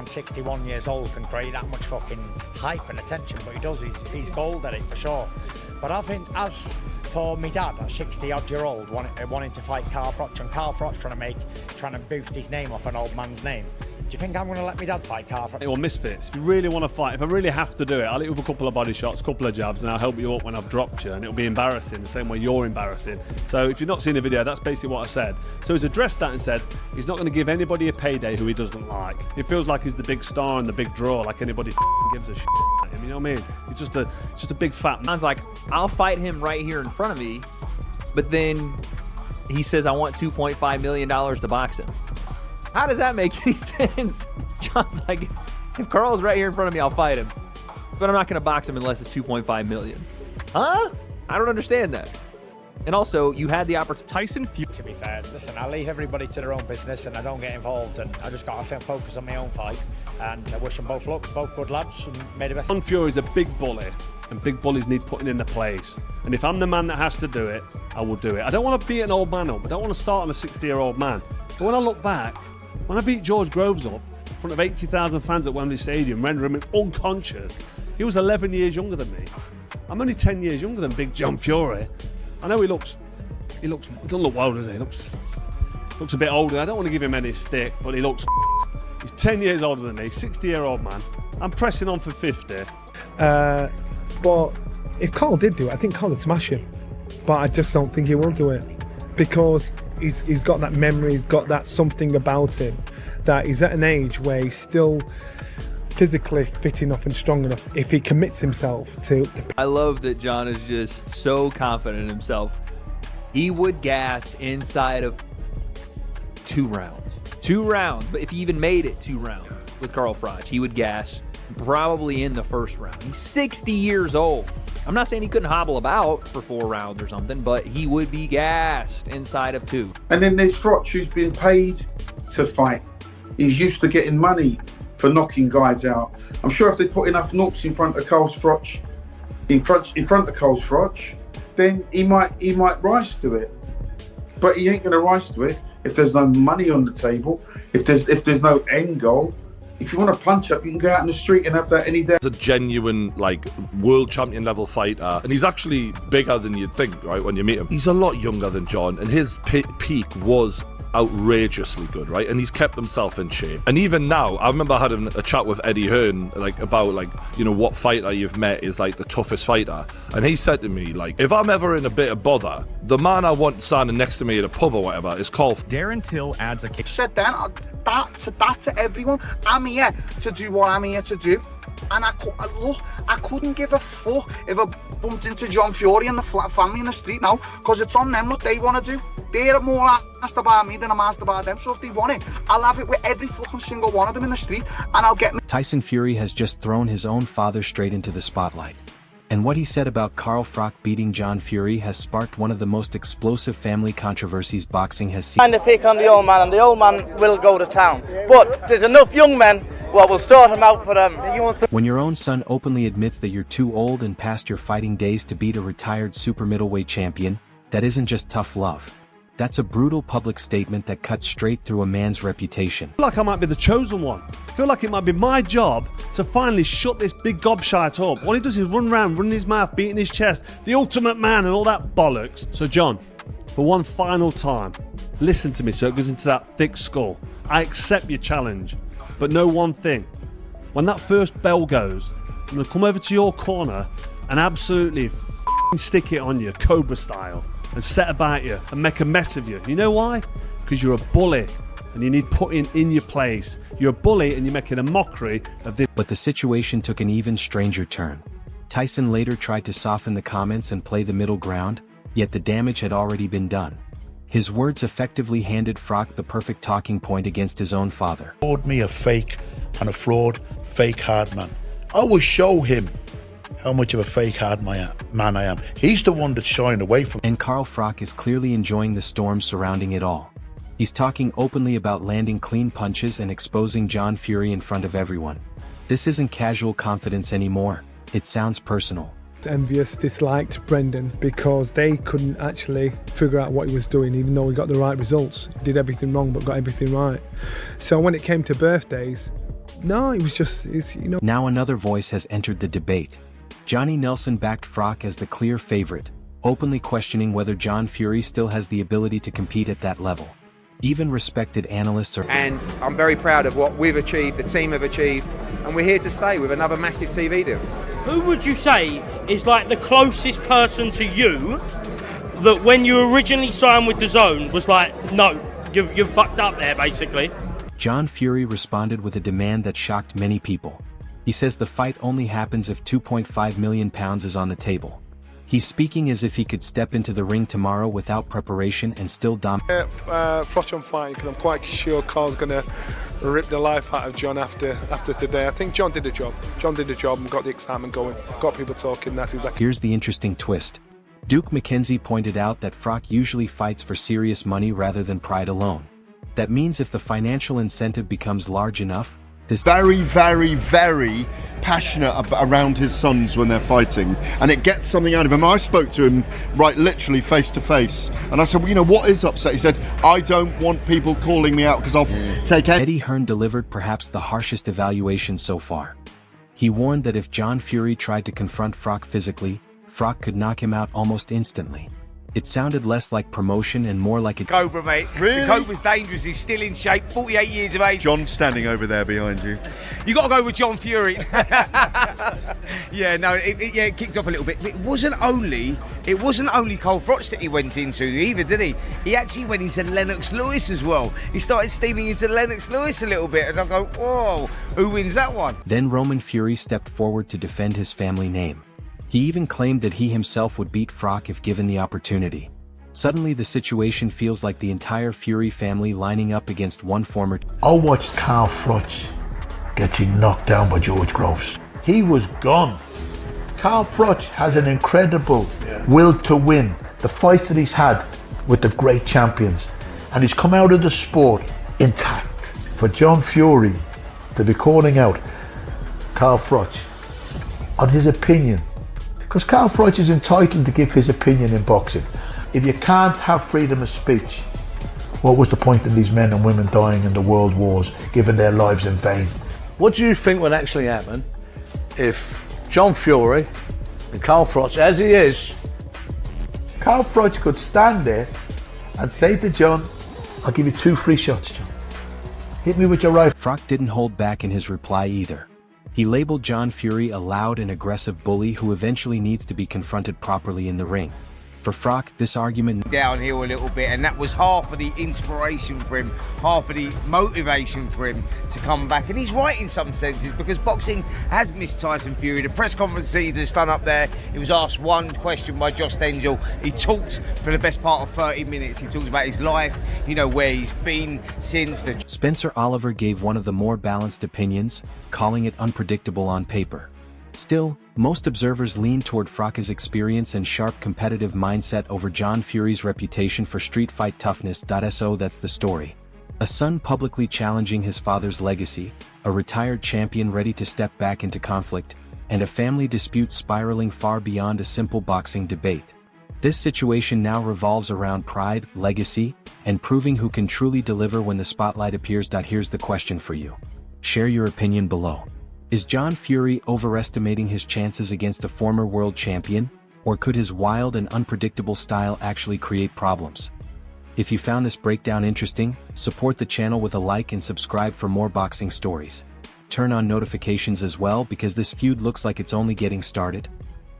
I'm 61 years old, can create that much fucking hype and attention, but he does, he's gold at it for sure. But I think as for me dad, a 60-odd-year-old wanting to fight Carl Froch, and Carl Froch trying to boost his name off an old man's name, do you think I'm going to let me dad fight Carl Froch? Or misfits. If you really want to fight, if I really have to do it, I'll hit you with a couple of body shots, a couple of jabs, and I'll help you up when I've dropped you, and it'll be embarrassing, the same way you're embarrassing. So if you've not seen the video, that's basically what I said. So he's addressed that and said he's not going to give anybody a payday who he doesn't like. It feels like he's the big star and the big draw, like anybody gives a shit at him, you know what I mean? He's just a big fat man. Sounds like, I'll fight him right here in front of me, but then he says I want $2.5 million to box him. How does that make any sense? John's like, if Carl's right here in front of me, I'll fight him. But I'm not going to box him unless it's $2.5 million. Huh? I don't understand that. And also, you had the opportunity. Tyson Fury. To be fair, listen, I leave everybody to their own business and I don't get involved, and I just got to focus on my own fight. And I wish them both luck, both good lads, and may the best. Tyson Fury's a big bully, and big bullies need putting in their place. And if I'm the man that has to do it, I will do it. I don't want to beat an old man up. I don't want to start on a 60-year-old man. But when I look back, when I beat George Groves up in front of 80,000 fans at Wembley Stadium, rendering him unconscious, he was 11 years younger than me. I'm only 10 years younger than Big John Fury. I know he doesn't look well, does he? He looks a bit older. I don't want to give him any stick, but he looks. He's 10 years older than me, 60-year-old man. I'm pressing on for 50. But if Carl did do it, I think Carl would smash him. But I just don't think he will do it, because he's got that memory, he's got that something about him, that he's at an age where he's still physically fit enough and strong enough if he commits himself to. I love that John is just so confident in himself. He would gas inside of 2 rounds. 2 rounds, but if he even made it 2 rounds with Carl Froch, he would gas probably in the first round. He's 60 years old. I'm not saying he couldn't hobble about for 4 rounds or something, but he would be gassed inside of 2. And then there's Froch, who's been paid to fight. He's used to getting money for knocking guys out. I'm sure if they put enough knocks in front of Carl Froch, in front of Carl Froch, then he might rise to it. But he ain't going to rise to it if there's no money on the table, if there's no end goal. If you want to punch up, you can go out in the street and have that any day. He's a genuine, like, world champion level fighter, and he's actually bigger than you'd think, right, when you meet him. He's a lot younger than John, and his peak was outrageously good, right? And he's kept himself in shape. And even now, I remember having a chat with Eddie Hearn, like, about, like, you know, what fighter you've met is, like, the toughest fighter. And he said to me, like, if I'm ever in a bit of bother, the man I want standing next to me at a pub or whatever is called Darren Till adds a kick. Said then, that to everyone. I'm here to do what I'm here to do. And I couldn't give a fuck if I bumped into John Fury and the family in the street now, because it's on them what they want to do. They're more asked about me than I'm asked about them, so if they want it, I'll have it with every fucking single one of them in the street, and I'll get me. Tyson Fury has just thrown his own father straight into the spotlight. And what he said about Carl Froch beating John Fury has sparked one of the most explosive family controversies boxing has seen. Trying to pick on the old man, and the old man will go to town. But there's enough young men what will sort him out for them. When your own son openly admits that you're too old and past your fighting days to beat a retired super middleweight champion, that isn't just tough love. That's a brutal public statement that cuts straight through a man's reputation. I feel like I might be the chosen one. I feel like it might be my job to finally shut this big gobshite up. All he does is run around, running his mouth, beating his chest, the ultimate man and all that bollocks. So John, for one final time, listen to me so it goes into that thick skull. I accept your challenge, but know one thing. When that first bell goes, I'm going to come over to your corner and absolutely stick it on you, Cobra style, and set about you and make a mess of you. You know why? Because you're a bully and you need putting in your place. You're a bully and you're making a mockery of this. But the situation took an even stranger turn. Tyson later tried to soften the comments and play the middle ground, yet the damage had already been done. His words effectively handed Froch the perfect talking point against his own father. Called me a fake and a fraud, fake hard man. I will show him how much of a fake hard man I am. He's the one that's shying away from. And Carl Froch is clearly enjoying the storm surrounding it all. He's talking openly about landing clean punches and exposing John Fury in front of everyone. This isn't casual confidence anymore. It sounds personal. Envious, disliked Brendan because they couldn't actually figure out what he was doing, even though he got the right results. He did everything wrong but got everything right. So when it came to birthdays, No, it was just, Now another voice has entered the debate. Johnny Nelson backed Froch as the clear favorite, openly questioning whether John Fury still has the ability to compete at that level. Even respected analysts are... And I'm very proud of what we've achieved, the team have achieved, and we're here to stay with another massive TV deal. Who would you say is like the closest person to you that when you originally signed with DAZN was like, no, you've fucked up there, basically? John Fury responded with a demand that shocked many people. He says the fight only happens if £2.5 million is on the table. He's speaking as if he could step into the ring tomorrow without preparation and still dominate. Froch I'm fine, because I'm quite sure Carl's going to rip the life out of John after today. I think John did the job. John did the job and got the excitement going, got people talking. That's exactly. Here's the interesting twist. Duke McKenzie pointed out that Froch usually fights for serious money rather than pride alone. That means if the financial incentive becomes large enough, this very, very, very passionate around his sons when they're fighting, and it gets something out of him. I spoke to him, right, literally face to face, and I said, well, you know, what is upset? He said, I don't want people calling me out because I'll take it. Eddie Hearn delivered perhaps the harshest evaluation so far. He warned that if John Fury tried to confront Froch physically, Froch could knock him out almost instantly. It sounded less like promotion and more like a Cobra, mate. Really? The Cobra's dangerous. He's still in shape, 48 years of age. John standing over there behind you. You got to go with John Fury. Yeah, no, it kicked off a little bit. It wasn't only Cole Froch that he went into either, did he? He actually went into Lennox Lewis as well. He started steaming into Lennox Lewis a little bit, and I go, whoa, who wins that one? Then Roman Fury stepped forward to defend his family name. He even claimed that he himself would beat Froch if given the opportunity. Suddenly the situation feels like the entire Fury family lining up against one former... I watched Carl Froch getting knocked down by George Groves. He was gone. Carl Froch has an incredible will to win. The fights that he's had with the great champions. And he's come out of the sport intact. For John Fury to be calling out Carl Froch on his opinion, because Carl Froch is entitled to give his opinion in boxing. If you can't have freedom of speech, what was the point of these men and women dying in the world wars, giving their lives in vain? What do you think would actually happen if John Fury and Carl Froch, as he is... Carl Froch could stand there and say to John, I'll give you 2 free shots, John. Hit me with your rifle. Froch didn't hold back in his reply either. He labeled John Fury a loud and aggressive bully who eventually needs to be confronted properly in the ring. For Froch, this argument Downhill a little bit, and that was half of the inspiration for him, half of the motivation for him to come back. And he's right in some senses, because boxing has missed Tyson Fury. The press conference he just done up there, he was asked one question by Josh Dengel. He talked for the best part of 30 minutes. He talked about his life, you know, where he's been since the... Spencer Oliver gave one of the more balanced opinions, calling it unpredictable on paper. Still, most observers lean toward Froch's experience and sharp competitive mindset over John Fury's reputation for street fight toughness. So that's the story. A son publicly challenging his father's legacy, a retired champion ready to step back into conflict, and a family dispute spiraling far beyond a simple boxing debate. This situation now revolves around pride, legacy, and proving who can truly deliver when the spotlight appears. Here's the question for you. Share your opinion below. Is John Fury overestimating his chances against a former world champion, or could his wild and unpredictable style actually create problems? If you found this breakdown interesting, support the channel with a like and subscribe for more boxing stories. Turn on notifications as well, because this feud looks like it's only getting started.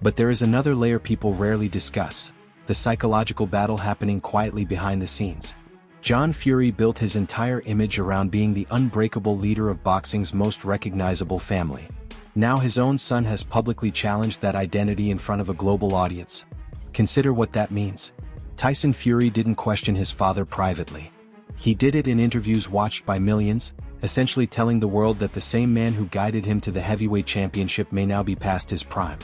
But there is another layer people rarely discuss: the psychological battle happening quietly behind the scenes. John Fury built his entire image around being the unbreakable leader of boxing's most recognizable family. Now his own son has publicly challenged that identity in front of a global audience. Consider what that means. Tyson Fury didn't question his father privately. He did it in interviews watched by millions, essentially telling the world that the same man who guided him to the heavyweight championship may now be past his prime.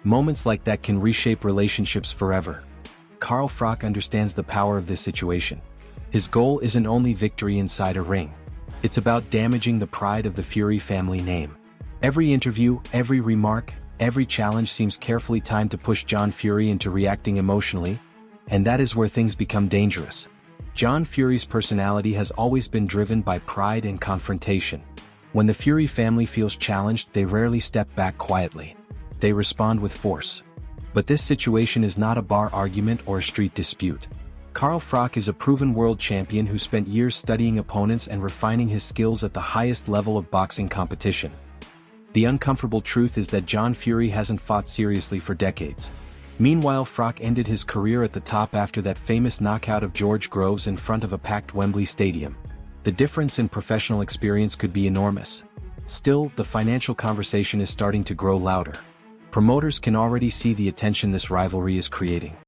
Moments like that can reshape relationships forever. Carl Froch understands the power of this situation. His goal isn't only victory inside a ring. It's about damaging the pride of the Fury family name. Every interview, every remark, every challenge seems carefully timed to push John Fury into reacting emotionally, and that is where things become dangerous. John Fury's personality has always been driven by pride and confrontation. When the Fury family feels challenged, they rarely step back quietly. They respond with force. But this situation is not a bar argument or a street dispute. Carl Froch is a proven world champion who spent years studying opponents and refining his skills at the highest level of boxing competition. The uncomfortable truth is that John Fury hasn't fought seriously for decades. Meanwhile, Froch ended his career at the top after that famous knockout of George Groves in front of a packed Wembley Stadium. The difference in professional experience could be enormous. Still, the financial conversation is starting to grow louder. Promoters can already see the attention this rivalry is creating.